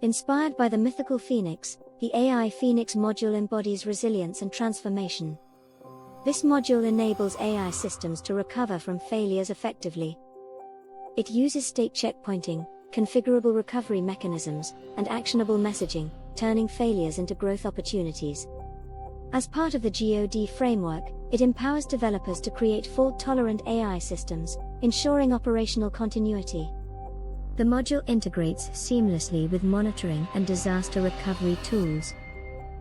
Inspired by the mythical Phoenix, the AI Phoenix module embodies resilience and transformation. This module enables AI systems to recover from failures effectively. It uses state checkpointing, configurable recovery mechanisms, and actionable messaging, turning failures into growth opportunities. As part of the GOD framework, it empowers developers to create fault-tolerant AI systems, ensuring operational continuity. The module integrates seamlessly with monitoring and disaster recovery tools.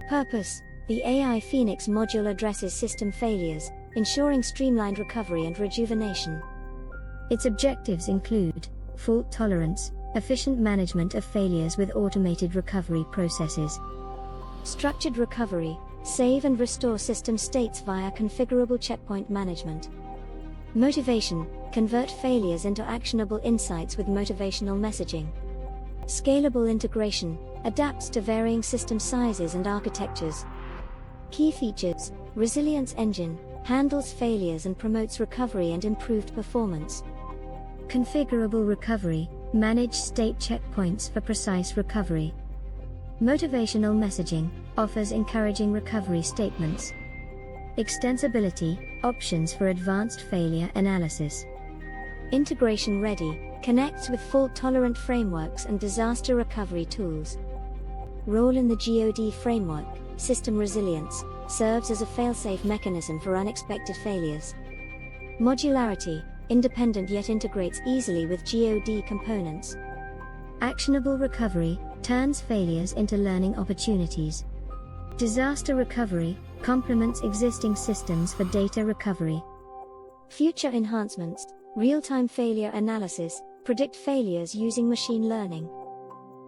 Purpose: the AI Phoenix module addresses system failures, ensuring streamlined recovery and rejuvenation. Its objectives include fault tolerance, efficient management of failures with automated recovery processes. Structured recovery: save and restore system states via configurable checkpoint management. Motivation: convert failures into actionable insights with motivational messaging. Scalable integration: adapts to varying system sizes and architectures. Key features: resilience engine, handles failures and promotes recovery and improved performance. Configurable recovery, manage state checkpoints for precise recovery. Motivational messaging, offers encouraging recovery statements. Extensibility, options for advanced failure analysis. Integration ready, connects with fault-tolerant frameworks and disaster recovery tools. Role in the GOD framework: system resilience, serves as a fail-safe mechanism for unexpected failures. Modularity, independent yet integrates easily with GOD components. Actionable recovery, turns failures into learning opportunities. Disaster recovery, complements existing systems for data recovery. Future enhancements: real-time failure analysis, predict failures using machine learning.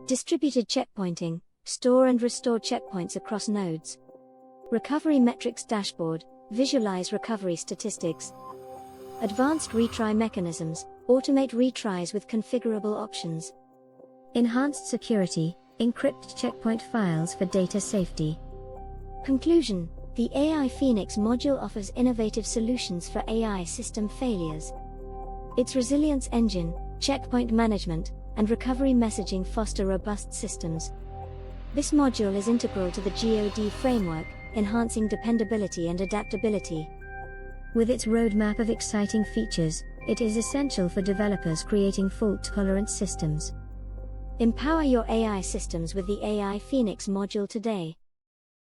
Distributed checkpointing, store and restore checkpoints across nodes. Recovery metrics dashboard, visualize recovery statistics. Advanced retry mechanisms, automate retries with configurable options. Enhanced security, encrypt checkpoint files for data safety. Conclusion: the AI Phoenix module offers innovative solutions for AI system failures. Its resilience engine, checkpoint management, and recovery messaging foster robust systems. This module is integral to the GOD framework, enhancing dependability and adaptability. With its roadmap of exciting features, it is essential for developers creating fault-tolerant systems. Empower your AI systems with the AI Phoenix module today.